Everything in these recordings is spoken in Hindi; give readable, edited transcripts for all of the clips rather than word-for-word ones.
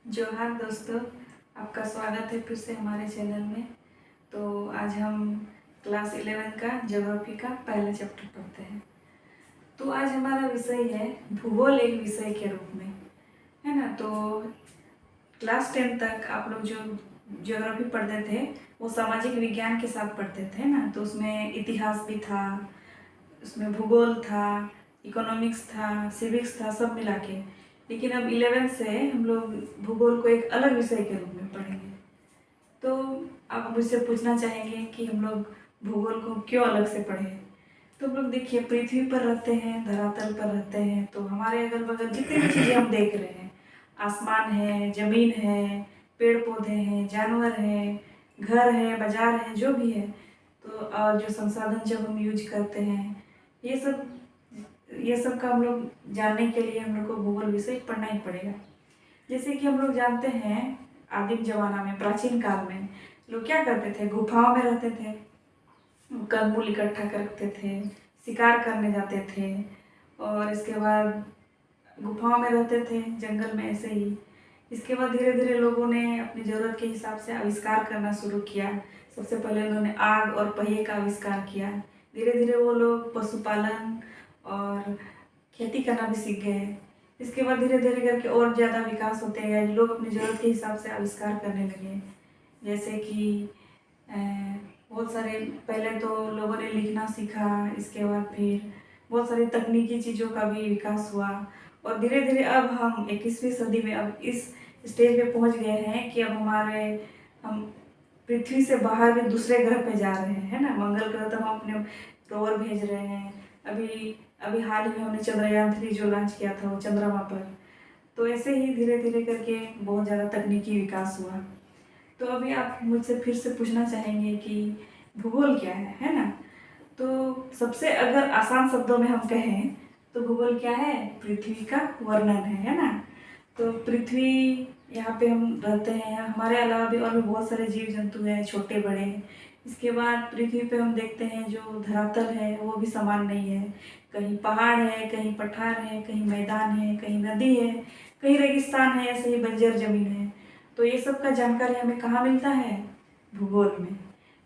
जोहार दोस्तों, आपका स्वागत है फिर से हमारे चैनल में। तो आज हम क्लास 11 का ज्योग्राफी का पहला चैप्टर पढ़ते हैं। तो आज हमारा विषय है भूगोल एक विषय के रूप में, है ना। तो क्लास 10 तक आप लोग जो ज्योग्राफी पढ़ते थे वो सामाजिक विज्ञान के साथ पढ़ते थे ना। तो उसमें इतिहास भी था, उसमें भूगोल था, इकोनॉमिक्स था, सिविक्स था, सब मिला के। लेकिन अब 11 से हम लोग भूगोल को एक अलग विषय के रूप में पढ़ेंगे। तो आप मुझसे पूछना चाहेंगे कि हम लोग भूगोल को क्यों अलग से पढ़ें। तो हम लोग देखिए, पृथ्वी पर रहते हैं, धरातल पर रहते हैं, तो हमारे अगल बगल जितनी भी चीज़ें हम देख रहे हैं, आसमान है, ज़मीन है, पेड़ पौधे हैं, जानवर हैं, घर है, बाजार है, जो भी है, तो और जो संसाधन जब हम यूज करते हैं, ये सब का हम लोग जानने के लिए हम लोग को भूगोल विषय पढ़ना ही पड़ेगा। जैसे कि हम लोग जानते हैं, आदिम जमाना में, प्राचीन काल में लोग क्या करते थे, गुफाओं में रहते थे, कंदमूल इकट्ठा करते थे, शिकार करने जाते थे, और इसके बाद गुफाओं में रहते थे, जंगल में ऐसे ही। इसके बाद धीरे धीरे लोगों ने अपनी ज़रूरत के हिसाब से आविष्कार करना शुरू किया। सबसे पहले उन्होंने आग और पहिए का आविष्कार किया। धीरे धीरे वो लोग पशुपालन और खेती करना भी सीख गए। इसके बाद धीरे धीरे करके और ज़्यादा विकास होते गए, लोग अपनी ज़रूरत के हिसाब से आविष्कार करने लगे। जैसे कि बहुत सारे, पहले तो लोगों ने लिखना सीखा, इसके बाद फिर बहुत सारी तकनीकी चीज़ों का भी विकास हुआ, और धीरे धीरे अब हम 21वीं सदी में अब इस स्टेज पे पहुंच गए हैं कि अब हम पृथ्वी से बाहर भी दूसरे ग्रह पे जा रहे हैं, है ना। मंगल ग्रह तक हम अपने रोवर भेज रहे हैं। अभी अभी हाल ही में हमने चंद्रयान 3 जो लॉन्च किया था वो चंद्रमा पर। तो ऐसे ही धीरे धीरे करके बहुत ज़्यादा तकनीकी विकास हुआ। तो अभी आप मुझसे फिर से पूछना चाहेंगे कि भूगोल क्या है ना। तो सबसे अगर आसान शब्दों में हम कहें तो भूगोल क्या है, पृथ्वी का वर्णन है ना। तो पृथ्वी, यहाँ पे हम रहते हैं, हमारे अलावा भी और भी बहुत सारे जीव जंतु हैं, छोटे बड़े। इसके बाद पृथ्वी पे हम देखते हैं जो धरातल है वो भी समान नहीं है। कहीं पहाड़ है, कहीं पठार है, कहीं मैदान है, कहीं नदी है, कहीं रेगिस्तान है, ऐसे ही बंजर जमीन है। तो ये सब का जानकारी हमें कहाँ मिलता है, भूगोल में।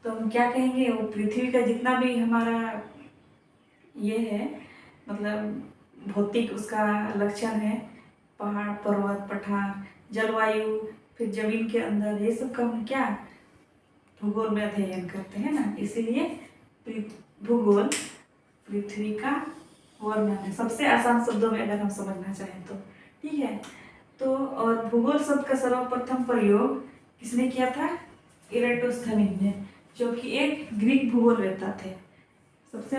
तो हम क्या कहेंगे, वो पृथ्वी का जितना भी हमारा ये है, मतलब भौतिक उसका लक्षण है, पहाड़, पर्वत, पठार, जलवायु, फिर जमीन के अंदर, ये सब का हम क्या भूगोल में अध्ययन करते हैं ना। इसीलिए भूगोल पृथ्वी का वर्णन है, सबसे आसान शब्दों में अगर हम समझना चाहें तो, ठीक है। तो और भूगोल शब्द का सर्वप्रथम प्रयोग किसने किया था, इरेटोस्थनीज ने, जो कि एक ग्रीक भूगोलवेत्ता थे। सबसे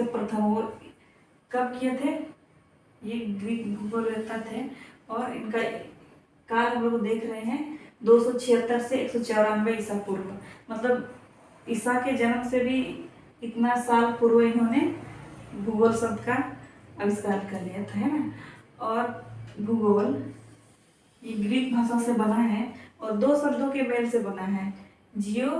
प्रथम वो कब किए थे, ये ग्रीक भूगोलवेत्ता थे। और इनका काल हम लोग देख रहे हैं 276 से 194 ईसा पूर्व, मतलब ईसा के जन्म से भी इतना साल पूर्व इन्होंने भूगोल शब्द का आविष्कार कर लिया था, है ना। और भूगोल ये ग्रीक भाषा से बना है और दो शब्दों के मेल से बना है, जियो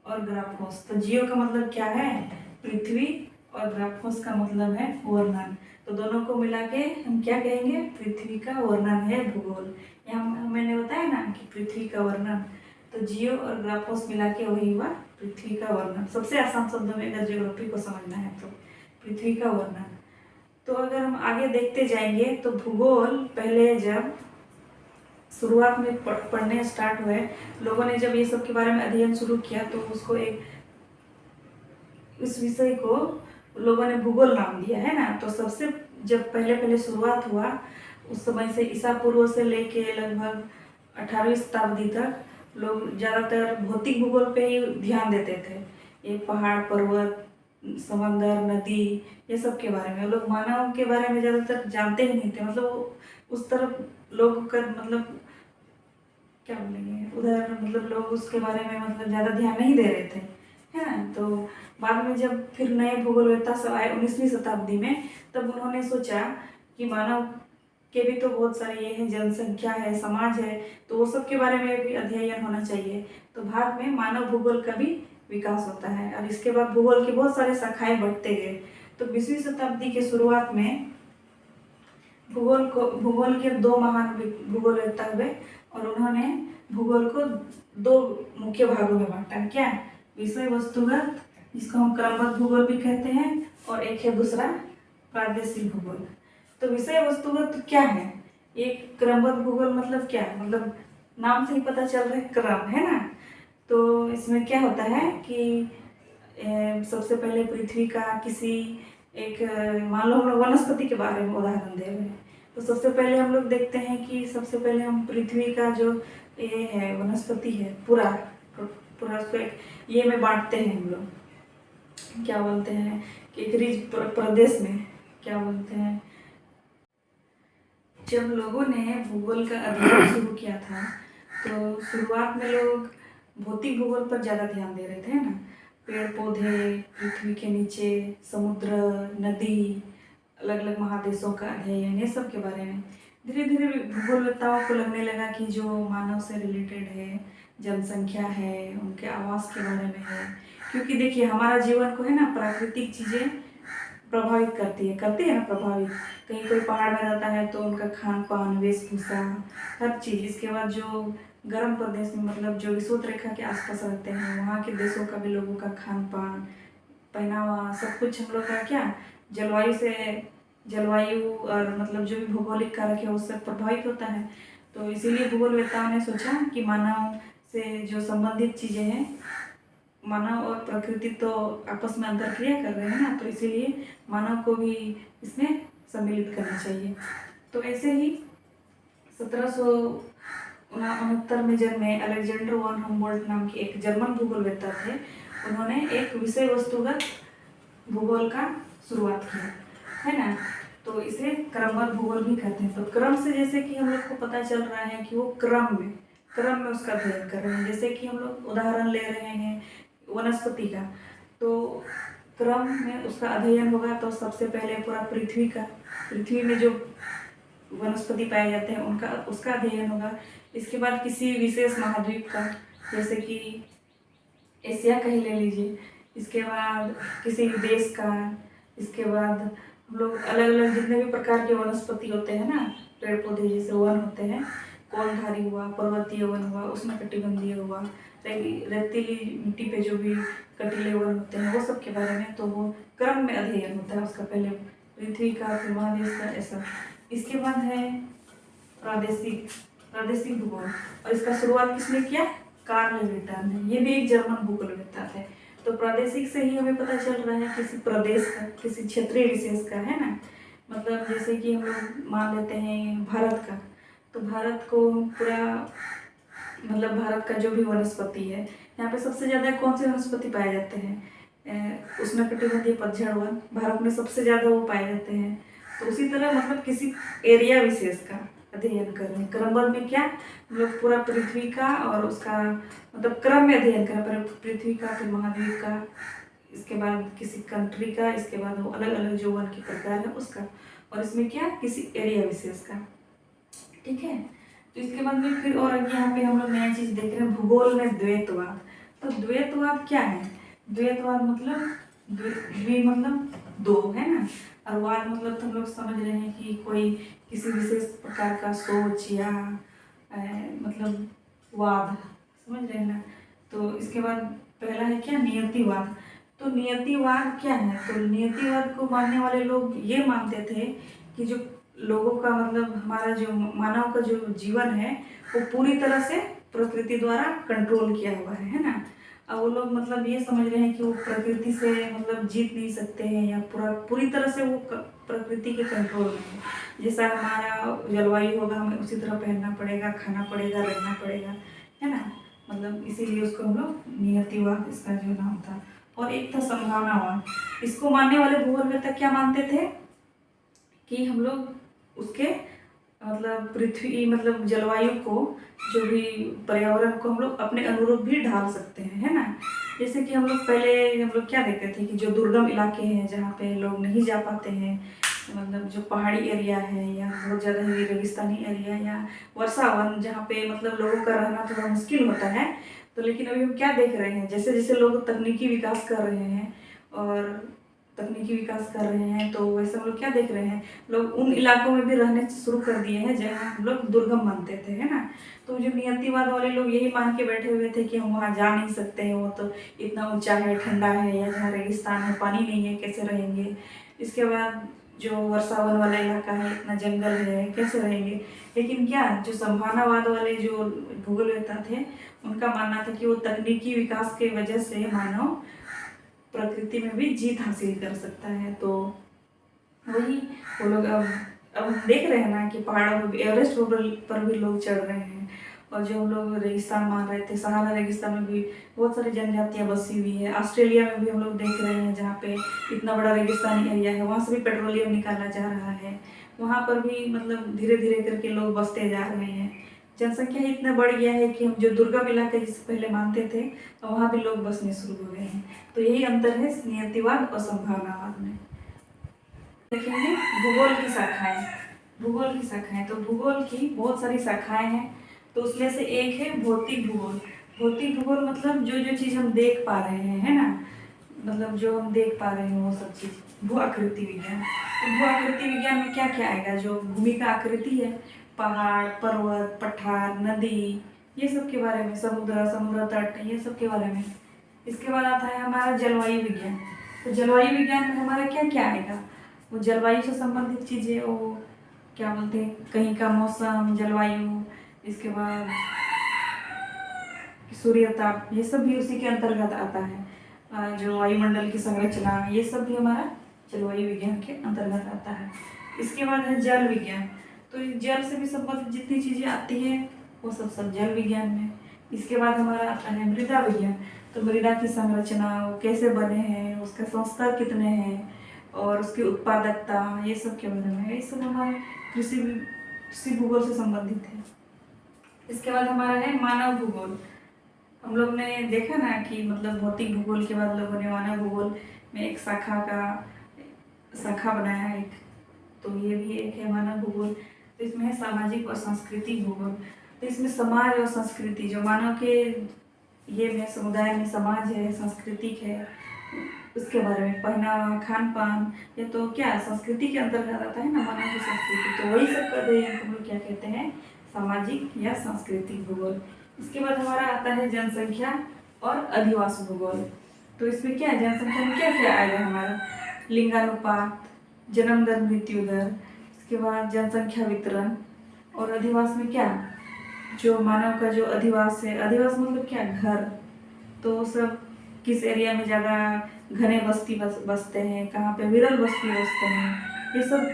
और ग्राफोस। तो जियो का मतलब क्या है, पृथ्वी, और ग्राफोस का मतलब है वर्णन। तो दोनों को मिला के हम क्या कहेंगे, पृथ्वी का वर्णन है भूगोल। यहाँ मैंने बताया ना कि पृथ्वी का वर्णन, तो जियो और ग्राफोस मिला के वही हुआ पृथ्वी का वर्णन। सबसे आसान शब्दों में अगर ज्योग्राफी को समझना है तो पृथ्वी का वर्णन। तो अगर हम आगे देखते जाएंगे तो भूगोल पहले जब शुरुआत में पढ़ने स्टार्ट हुए, लोगों ने जब ये सब के बारे में अध्ययन शुरू किया तो उसको उस विषय को लोगों ने भूगोल नाम दिया, है ना। तो सबसे जब पहले पहले शुरुआत हुआ, उस समय से ईसा पूर्व से लेके लगभग 18वीं शताब्दी तक लोग ज़्यादातर भौतिक भूगोल पे ही ध्यान देते थे। ये पहाड़, पर्वत, समंदर, नदी, ये सब के बारे में। लोग मानव के बारे में ज़्यादातर जानते ही नहीं थे, मतलब उस तरफ लोग का मतलब क्या बोलेंगे, उधर मतलब लोग उसके बारे में मतलब ज़्यादा ध्यान नहीं दे रहे थे, है ना। तो बाद में जब फिर नए भूगोलवेत्ता सब आए 19वीं शताब्दी में, तब उन्होंने सोचा कि मानव के भी तो बहुत सारे ये हैं, जनसंख्या है, समाज है, तो वो सब के बारे में भी अध्ययन होना चाहिए। तो बाद में मानव भूगोल का भी विकास होता है, और इसके बाद भूगोल के बहुत सारे शाखाएं बढ़ते गए। तो 20वीं शताब्दी के शुरुआत में भूगोल के दो महान भूगोलवेत्ता हुए और उन्होंने भूगोल को दो मुख्य भागों में बांटा। क्या? विषय वस्तुगत, जिसको हम क्रमबद्ध भूगोल भी कहते हैं, और एक है दूसरा प्रादेशिक भूगोल। तो विषय वस्तुगत क्या है? एक क्रमबद्ध भूगोल मतलब क्या? मतलब नाम से ही पता चल रहा है, क्रम है ना। तो इसमें क्या होता है कि सबसे पहले पृथ्वी का किसी एक, मान लो हम लोग वनस्पति के बारे में उदाहरण दे रहे हैं, तो सबसे पहले हम लोग देखते हैं कि सबसे पहले हम पृथ्वी का जो ये है वनस्पति है पूरा पूरा उसको एक ये में बांटते हैं हम लोग। क्या बोलते हैं कि एक रिज प्रदेश में, क्या बोलते हैं, जब लोगों ने भूगोल का अध्ययन शुरू किया था तो शुरुआत में लोग भौतिक भूगोल पर ज़्यादा ध्यान दे रहे थे ना। पेड़ पौधे, पृथ्वी के नीचे समुद्र, नदी, अलग अलग महादेशों का अध्ययन, ये सब के बारे में। धीरे धीरे भूगोलवेत्ताओं को लगने लगा कि जो मानव से रिलेटेड है, जनसंख्या है, उनके आवास के बारे में है। क्योंकि देखिए हमारा जीवन को है ना प्राकृतिक चीज़ें प्रभावित करती है ना प्रभावित। कहीं कोई पहाड़ में रहता है तो उनका खान पान, वेशभूषा, हर चीज़। इसके बाद जो गर्म प्रदेश में, मतलब जो विषुवत रेखा के आसपास रहते हैं, वहाँ के देशों का भी लोगों का खान पान, पहनावा, सब कुछ हम लोग का क्या जलवायु और मतलब जो भी भौगोलिक कारक है उससे प्रभावित होता है। तो इसीलिए भूगोलवेत्ताओं ने सोचा कि मानव से जो संबंधित चीज़ें हैं, मानव और प्रकृति तो आपस में अंतरक्रिया कर रहे हैं ना, तो इसीलिए मानव को भी इसमें सम्मिलित करना चाहिए। तो ऐसे ही 1769 में जन्मे अलेक्जेंडर वन हम्बोल्ट नाम के एक जर्मन भूगोलवेत्ता थे। उन्होंने एक विषय वस्तुगत भूगोल का शुरुआत किया, है ना। तो इसे क्रमबद्ध भूगोल भी कहते हैं। तो क्रम से जैसे कि हम लोग को पता चल रहा है कि वो क्रम में उसका अध्ययन कर रहे हैं। जैसे कि हम लोग उदाहरण ले रहे हैं वनस्पति का, तो क्रम में उसका अध्ययन होगा तो सबसे पहले पूरा पृथ्वी में जो वनस्पति पाए जाते हैं उनका उसका अध्ययन होगा। इसके बाद किसी विशेष महाद्वीप का, जैसे कि एशिया का ही ले लीजिए। इसके बाद किसी देश का। इसके बाद हम लोग अलग अलग जितने भी प्रकार के वनस्पति होते हैं ना, पेड़ पौधे जैसे वन होते हैं, कोलधारी हुआ, पर्वतीय वन हुआ, उष्णकटिबंधीय हुआ, रेतीली मिट्टी पे जो भी कटीले वन होते हैं, वो सब के बारे में। तो वो क्रम में अध्ययन होता है उसका, पहले पृथ्वी का, फिर महादेश का, ऐसा। इसके बाद है प्रादेशिक भूगोल, और इसका शुरुआत किसने किया? कार्ल रिटर ने। ये भी एक जर्मन भूगोलवेत्ता थे। तो प्रादेशिक से ही हमें पता चल रहा है किसी प्रदेश का, किसी क्षेत्रीय विशेष का, है ना। मतलब जैसे कि हम लोग मान लेते हैं भारत का, तो भारत को पूरा, मतलब भारत का जो भी वनस्पति है, यहाँ पे सबसे ज़्यादा कौन से वनस्पति पाए जाते हैं? उष्णकटिबंधीय पतझड़ वन भारत में सबसे ज़्यादा वो पाए जाते हैं। तो उसी तरह मतलब किसी एरिया विशेष का अध्ययन कर रहे हैं। क्रमबद्ध में क्या, हम लोग पूरा पृथ्वी का और उसका मतलब क्रम में अध्ययन कर रहे हैं। पृथ्वी का, फिर महाद्वीप का, इसके बाद किसी कंट्री का, इसके बाद वो अलग अलग जो वन के प्रकार है उसका, और इसमें क्या, किसी एरिया विशेष का। ठीक है। तो इसके बाद में फिर और यहाँ पे हम लोग नया चीज़ देख रहे हैं, भूगोल में द्वैतवाद। तो द्वैतवाद क्या है? द्वैतवाद मतलब द्वि मतलब दो, है ना, और वाद मतलब तो हम लोग समझ रहे हैं कि कोई किसी विशेष प्रकार का सोच या मतलब वाद, समझ रहे हैं ना। तो इसके बाद पहला है क्या, नियतिवाद। तो नियतिवाद क्या है? तो नियतिवाद को मानने वाले लोग ये मानते थे कि जो लोगों का मतलब हमारा जो मानव का जो जीवन है वो पूरी तरह से प्रकृति द्वारा कंट्रोल किया हुआ है ना। अब वो लोग मतलब ये समझ रहे हैं कि वो प्रकृति से मतलब जीत नहीं सकते हैं, या पूरी तरह से वो प्रकृति के कंट्रोल में है। जैसा हमारा जलवायु होगा हमें उसी तरह पहनना पड़ेगा, खाना पड़ेगा, रहना पड़ेगा, है ना। मतलब इसीलिए उसको हम लोग नियतिवाद, इसका जो नाम था। और एक था संभावनावाद। इसको मानने वाले भूगोलवेत्ता क्या मानते थे कि हम लोग उसके मतलब पृथ्वी मतलब जलवायु को, जो भी पर्यावरण को हम लोग अपने अनुरूप भी ढाल सकते हैं, है ना। जैसे कि हम लोग पहले हम लोग क्या देखते थे कि जो दुर्गम इलाके हैं जहाँ पे लोग नहीं जा पाते हैं, मतलब जो पहाड़ी एरिया है या बहुत ज़्यादा ही रेगिस्तानी एरिया या वर्षा वन, जहाँ पे मतलब लोगों का रहना थोड़ा मुश्किल होता है। तो लेकिन अभी हम क्या देख रहे हैं, जैसे जैसे लोग तकनीकी विकास कर रहे हैं और तकनीकी विकास कर रहे हैं, तो वैसे हम लोग क्या देख रहे हैं, लोग उन इलाकों में भी रहने शुरू कर दिए हैं जहाँ हम लोग दुर्गम मानते थे, है ना। तो जो नियतिवाद वाले लोग यही मान के बैठे हुए थे कि हम वहाँ जा नहीं सकते हैं, वो तो इतना ऊंचा है, ठंडा है, या जहाँ रेगिस्तान है, पानी नहीं है, कैसे रहेंगे। इसके बाद जो वर्षावन वाला इलाका है, इतना जंगल है, कैसे रहेंगे। लेकिन क्या जो संभावनावाद वाले जो भूगोलवेत्ता थे, उनका मानना था कि वो तकनीकी विकास के वजह से मानव प्रकृति में भी जीत हासिल कर सकता है। तो वही वो लोग अब हम देख रहे हैं ना कि पहाड़ों पर भी, एवरेस्ट पर भी लोग चढ़ रहे हैं। और जो हम लोग रेगिस्तान मान रहे थे, सहारा रेगिस्तान में भी बहुत सारी जनजातियां बसी हुई है। ऑस्ट्रेलिया में भी हम लोग देख रहे हैं जहाँ पे इतना बड़ा रेगिस्तानी एरिया है, वहाँ से भी पेट्रोलियम निकाला जा रहा है। वहाँ पर भी मतलब धीरे धीरे करके लोग बसते जा रहे हैं। जनसंख्या ही इतना बढ़ गया है कि हम जो दुर्गम इलाके जिसे पहले मानते थे, तो वहाँ भी लोग बसने शुरू हो गए हैं। तो यही अंतर है नियतिवाद और संभावनावाद में। देखेंगे भूगोल की शाखाएं। भूगोल की शाखाएं, तो भूगोल की बहुत सारी शाखाएं हैं। तो उसमें से एक है भौतिक भूगोल। भौतिक भूगोल मतलब जो जो चीज़ हम देख पा रहे हैं, है ना, मतलब जो हम देख पा रहे हैं वो सब चीज़। भू आकृति विज्ञान, तो भू आकृति विज्ञान में क्या क्या आएगा, जो भूमि का आकृति है, पहाड़, पर्वत, पठार, नदी, ये सब के बारे में, समुद्र तट, ये सब के बारे में। इसके बाद आता है हमारा जलवायु विज्ञान। तो जलवायु विज्ञान में हमारा क्या क्या आएगा, वो जलवायु से संबंधित चीज़ें, वो क्या बोलते हैं, कहीं का मौसम, जलवायु, इसके बाद सूर्यताप, ये सब भी उसी के अंतर्गत आता है। जो वायुमंडल की संरचना, ये सब भी हमारा जलवायु विज्ञान के अंतर्गत आता है। इसके बाद है जल विज्ञान। तो जल से भी संबंधित जितनी चीज़ें आती हैं वो सब जल विज्ञान में। इसके बाद हमारा आता है मृदा विज्ञान। तो मृदा की संरचना, वो कैसे बने हैं, उसका संस्तर कितने हैं, और उसकी उत्पादकता, ये सब के बारे में। ये सब हमारे कृषि भूगोल से संबंधित है। इसके बाद हमारा है मानव भूगोल। हम लोग ने देखा ना कि मतलब भौतिक भूगोल के बाद लोगों ने मानव भूगोल में एक शाखा बनाया एक। तो ये भी एक है मानव भूगोल। तो इसमें है सामाजिक और सांस्कृतिक भूगोल। तो इसमें समाज और संस्कृति, जो मानव के ये में समुदाय में समाज है, सांस्कृतिक है, उसके बारे में, पहनावा, खान पान, ये तो क्या संस्कृति के अंतर्गत आता है ना, मानव की संस्कृति। तो वही सब कर रहे हैं हम लोग क्या कहते हैं, सामाजिक या सांस्कृतिक भूगोल। इसके बाद हमारा आता है जनसंख्या और अधिवास भूगोल। तो इसमें क्या है, जनसंख्या में क्या क्या आएगा हमारा, लिंगानुपात, जन्म दर, मृत्यु दर, इसके बाद जनसंख्या वितरण। और अधिवास में क्या, जो मानव का जो अधिवास है, अधिवास मतलब क्या, घर। तो सब किस एरिया में ज़्यादा घने बस्ती बसते हैं, कहाँ पे विरल बस्ती बसते हैं, ये सब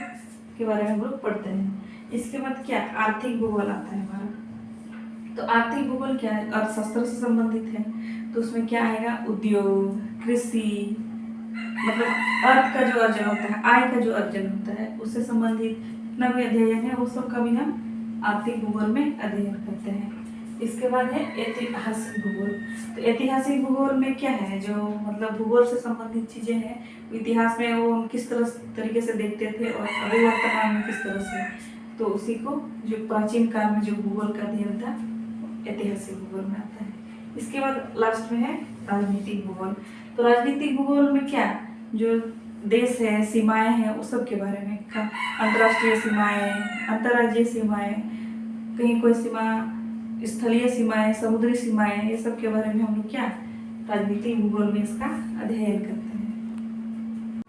के बारे में हम लोग पढ़ते हैं। इसके बाद क्या, आर्थिक भूगोल आता है हमारा। तो आर्थिक भूगोल क्या है, अर्थशास्त्र से संबंधित है। तो उसमें क्या आएगा, उद्योग, कृषि, मतलब अर्थ का जो अर्जन होता है, आय का जो अर्जन होता है, उससे संबंधित जितना भी अध्ययन है वो सब का भी हम आर्थिक भूगोल में अध्ययन करते हैं। इसके बाद है ऐतिहासिक भूगोल। तो ऐतिहासिक भूगोल में क्या है, जो मतलब भूगोल से संबंधित चीज़ें हैं, इतिहास में वो किस तरीके से देखते थे और अभी वर्तमान में किस तरह से। तो उसी को जो प्राचीन काल में जो भूगोल का अध्ययन था, ऐतिहासिक भूगोल में आता है। इसके बाद लास्ट में है राजनीतिक भूगोल। तो राजनीतिक भूगोल में क्या, जो देश है, सीमाएं हैं, उस सब के बारे में, अंतर्राष्ट्रीय सीमाएं, अंतर्राज्यीय सीमाएं, कहीं कोई सीमा, स्थलीय सीमाएं, समुद्री सीमाएं, ये सब के बारे में हम लोग क्या, राजनीतिक भूगोल में इसका अध्ययन करते हैं।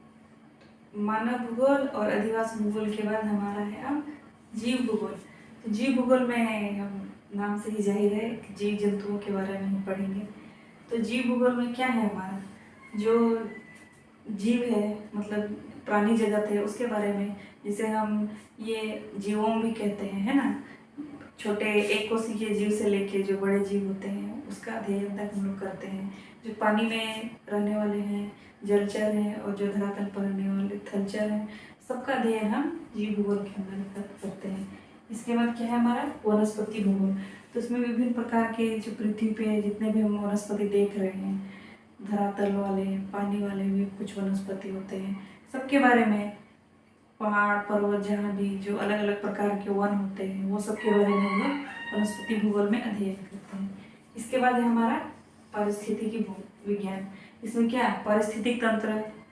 मानव भूगोल और अधिवास भूगोल के बाद हमारा है अब जीव भूगोल। तो जीव भूगोल में हम नाम से ही जाहिर है कि जीव जंतुओं के बारे में हम पढ़ेंगे। तो जीव भूगोल में क्या है हमारा, जो जीव है, मतलब प्राणी जगत है, उसके बारे में, जिसे हम ये जीवों भी कहते हैं, है ना, छोटे एक कोशिकीय जीव से लेके जो बड़े जीव होते हैं, उसका अध्ययन तक हम लोग करते हैं। जो पानी में रहने वाले हैं, जलचर हैं, और जो धरातल पर रहने वाले थलचर हैं, सबका अध्ययन हम जीव भूगोल के अंदर करते हैं। इसके बाद क्या है हमारा वनस्पति भूगोल। तो इसमें विभिन्न प्रकार के जो पृथ्वी पे जितने भी हम वनस्पति देख रहे हैं, धरातल वाले, पानी वाले भी कुछ वनस्पति होते हैं, सबके बारे में, पहाड़, पर्वत, जहाँ भी जो अलग अलग प्रकार के वन होते हैं, वो सब के बारे में हम लोग वनस्पति भूगोल में अध्ययन करते हैं। इसके बाद है हमारा पारिस्थितिकी विज्ञान। इसमें क्या, पारिस्थितिक तंत्र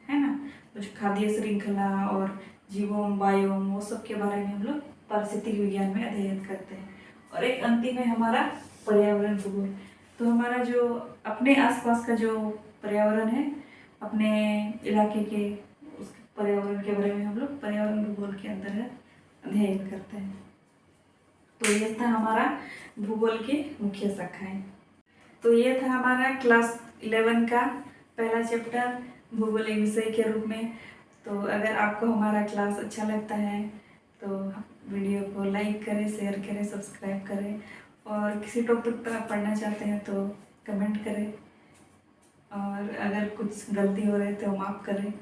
है ना, कुछ खाद्य श्रृंखला और जीवोम बायोम वो सब के बारे में हम लोग पारिस्थितिक विज्ञान में अध्ययन करते हैं। और एक अंतिम है हमारा पर्यावरण भूगोल। तो हमारा जो अपने आसपास का जो पर्यावरण है, अपने इलाके के उस पर्यावरण के बारे में हम लोग पर्यावरण भूगोल के अंतर्गत अध्ययन करते हैं। तो ये था हमारा भूगोल की मुख्य शाखाएं। तो ये था हमारा क्लास 11 का पहला चैप्टर भूगोल एक विषय के रूप में। तो अगर आपको हमारा क्लास अच्छा लगता है तो वीडियो को लाइक करें, शेयर करें, सब्सक्राइब करें, और किसी टॉपिक पर आप पढ़ना चाहते हैं तो कमेंट करें, और अगर कुछ गलती हो रही है तो माफ़ करें।